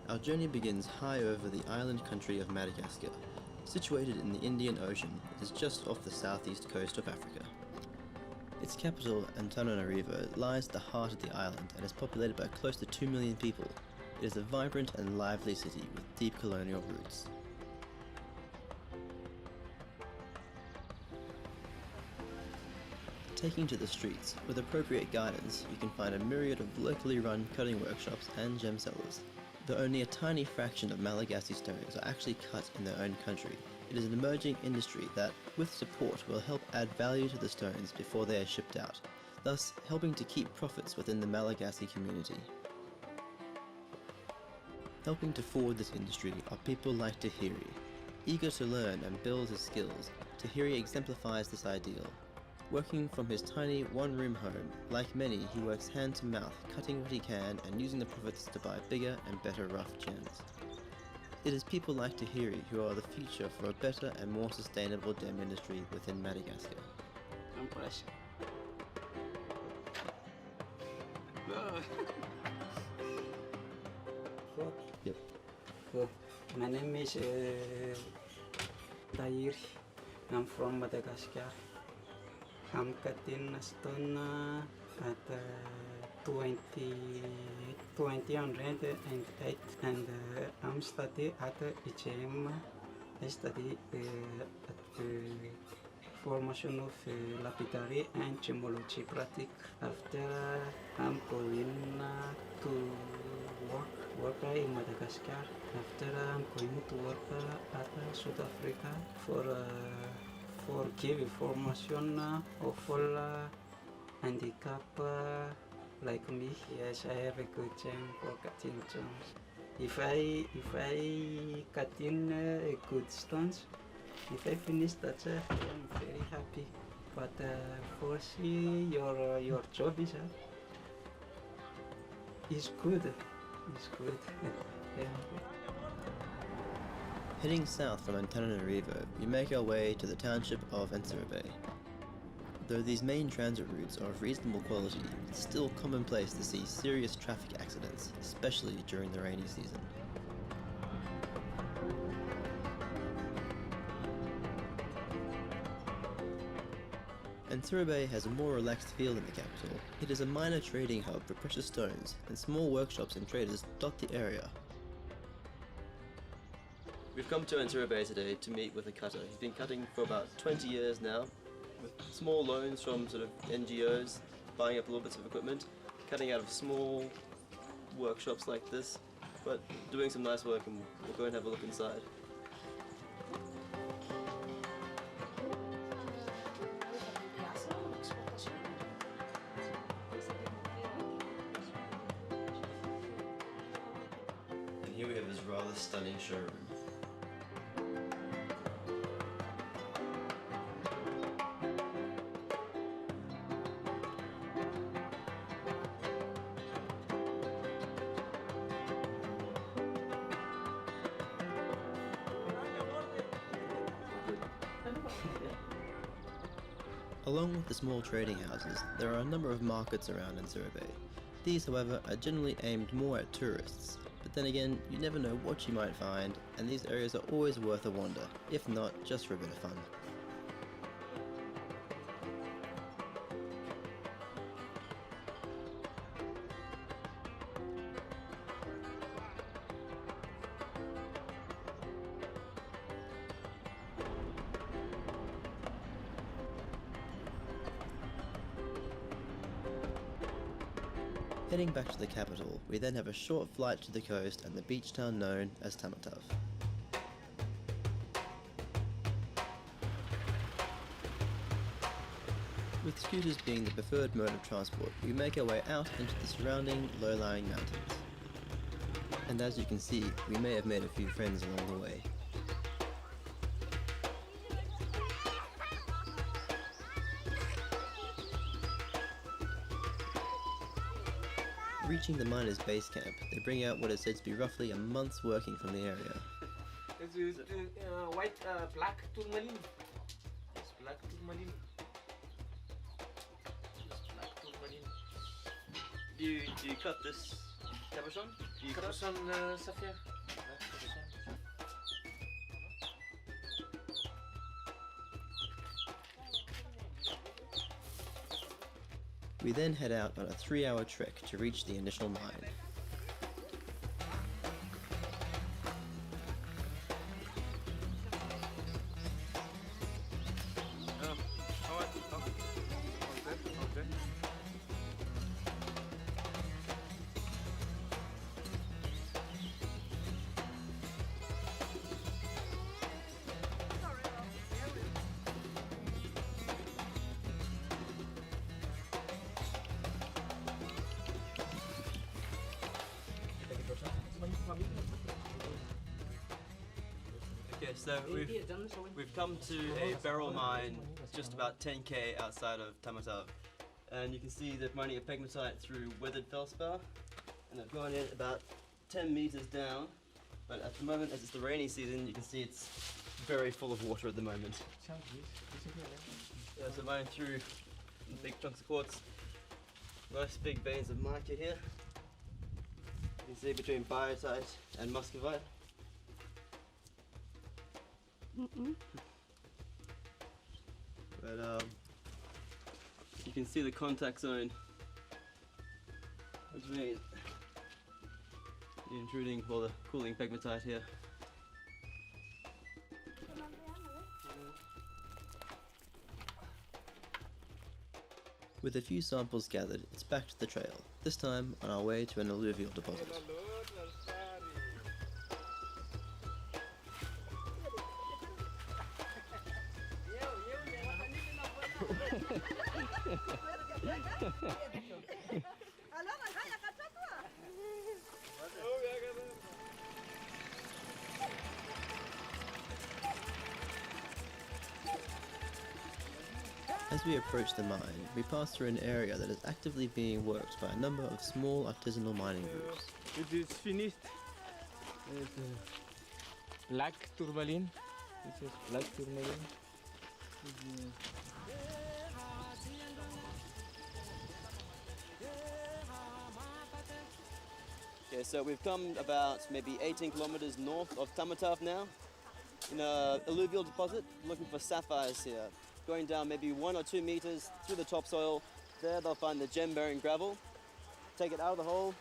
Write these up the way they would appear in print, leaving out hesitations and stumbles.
Our journey begins high over the island country of Madagascar. Situated in the Indian Ocean, it is just off the southeast coast of Africa. Its capital, Antananarivo, lies at the heart of the island and is populated by close to 2 million people. It is a vibrant and lively city with deep colonial roots. Taking to the streets, with appropriate guidance, you can find a myriad of locally run cutting workshops and gem sellers. Though only a tiny fraction of Malagasy stones are actually cut in their own country, it is an emerging industry that, with support, will help add value to the stones before they are shipped out, thus helping to keep profits within the Malagasy community. Helping to forward this industry are people like Tahiri. Eager to learn and build his skills, Tahiri exemplifies this ideal. Working from his tiny one-room home, like many, he works hand-to-mouth, cutting what he can and using the profits to buy bigger and better rough gems. It is people like Tahiri who are the future for a better and more sustainable gem industry within Madagascar. Yep. My name is Tahiri. I'm from Madagascar. I'm cutting a stone at 2008 and I'm studying at HM. I study at the formation of lapidary and gemology practice. After I'm going to work in Madagascar. After I'm going to work at South Africa for give information of all handicap like me. Yes, I have a good gem for cutting stones. If I cutting a good stones, if I finish that, I'm very happy. But for see your job is good. It's good. Yeah. Heading south from Antananarivo, we make our way to the township of Entserebbe. Though these main transit routes are of reasonable quality, it's still commonplace to see serious traffic accidents, especially during the rainy season. Entserebbe has a more relaxed feel than the capital. It is a minor trading hub for precious stones, and small workshops and traders dot the area. We've come to Entserebbe today to meet with a cutter. He's been cutting for about 20 years now, with small loans from sort of NGOs, buying up little bits of equipment, cutting out of small workshops like this, but doing some nice work, and we'll go and have a look inside. And here we have this rather stunning showroom. Along with the small trading houses, there are a number of markets around Entserebbe. These, however, are generally aimed more at tourists, but then again, you never know what you might find, and these areas are always worth a wander, if not just for a bit of fun. Heading back to the capital, we then have a short flight to the coast and the beach town known as Tamatave. With scooters being the preferred mode of transport, we make our way out into the surrounding low-lying mountains. And as you can see, we may have made a few friends along the way. Reaching the miners' base camp, they bring out what is said to be roughly a month's working from the area. White black tourmaline. It's black tourmaline. It's black tourmaline. Do you cut this cabochon? Cabochon sapphire. We then head out on a 3-hour trek to reach the initial mine. Okay, so we've come to a barrel mine just about 10k outside of Tamatave, and you can see they're mining a pegmatite through weathered feldspar, and they've gone in about 10 meters down, but at the moment, as it's the rainy season, you can see it's very full of water at the moment. So mining through big chunks of quartz, nice big veins of mica here. You can see between biotite and muscovite. But you can see the contact zone between the intruding or the cooling pegmatite here. With a few samples gathered, it's back to the trail, this time on our way to an alluvial deposit. As we approach the mine, we pass through an area that is actively being worked by a number of small artisanal mining groups. It is finished. Black tourmaline. This is black tourmaline. Okay, so we've come about maybe 18 kilometers north of Tamatave now, in a alluvial deposit, looking for sapphires here. Going down maybe 1 or 2 meters through the topsoil. There they'll find the gem-bearing gravel. Take it out of the hole.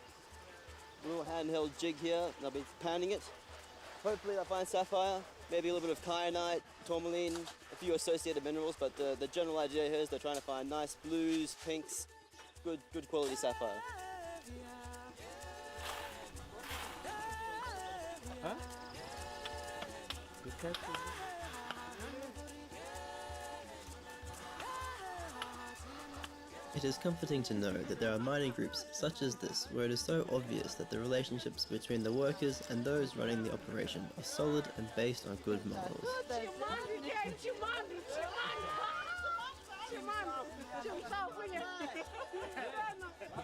A little handheld jig here. They'll be pounding it. Hopefully they'll find sapphire. Maybe a little bit of kyanite, tourmaline, a few associated minerals. But the general idea here is they're trying to find nice blues, pinks, good quality sapphire. Huh? It is comforting to know that there are mining groups such as this where it is so obvious that the relationships between the workers and those running the operation are solid and based on good morals.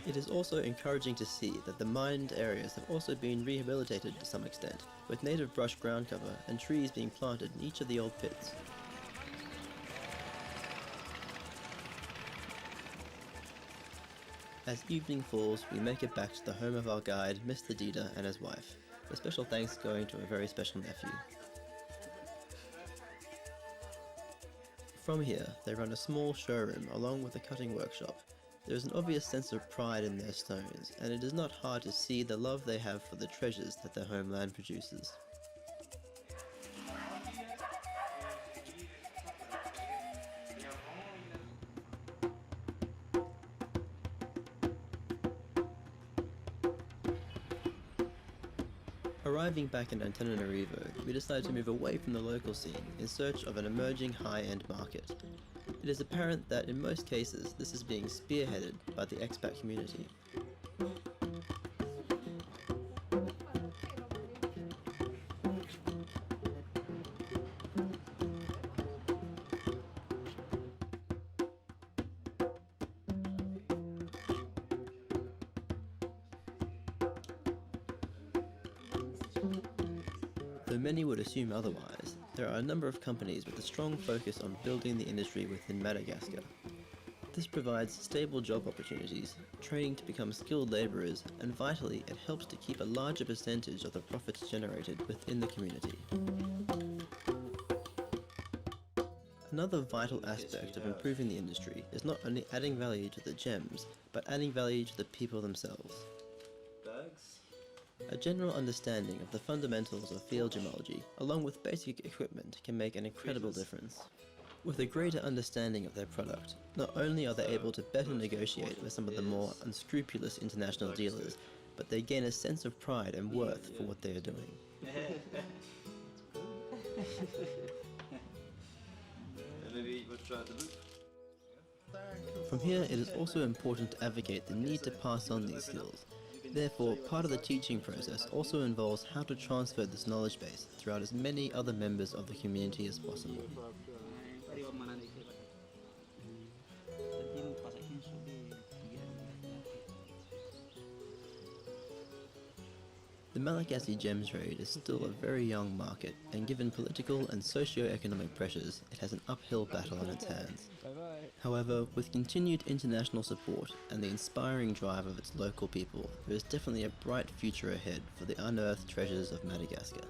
It is also encouraging to see that the mined areas have also been rehabilitated to some extent, with native brush ground cover and trees being planted in each of the old pits. As evening falls, we make it back to the home of our guide, Mr. Dida, and his wife. A special thanks going to a very special nephew. From here, they run a small showroom along with a cutting workshop. There is an obvious sense of pride in their stones, and it is not hard to see the love they have for the treasures that their homeland produces. Arriving back in Antananarivo, we decided to move away from the local scene in search of an emerging high-end market. It is apparent that in most cases this is being spearheaded by the expat community. Though many would assume otherwise, there are a number of companies with a strong focus on building the industry within Madagascar. This provides stable job opportunities, training to become skilled labourers, and vitally, it helps to keep a larger percentage of the profits generated within the community. Another vital aspect of improving the industry is not only adding value to the gems, but adding value to the people themselves. A general understanding of the fundamentals of field gemology, along with basic equipment, can make an incredible difference. With a greater understanding of their product, not only are they able to better negotiate with some of the more unscrupulous international dealers, but they gain a sense of pride and worth for what they are doing. From here, it is also important to advocate the need to pass on these skills. Therefore, part of the teaching process also involves how to transfer this knowledge base throughout as many other members of the community as possible. The Malagasy gem trade is still a very young market, and given political and socio-economic pressures, it has an uphill battle on its hands. However, with continued international support and the inspiring drive of its local people, there is definitely a bright future ahead for the unearthed treasures of Madagascar.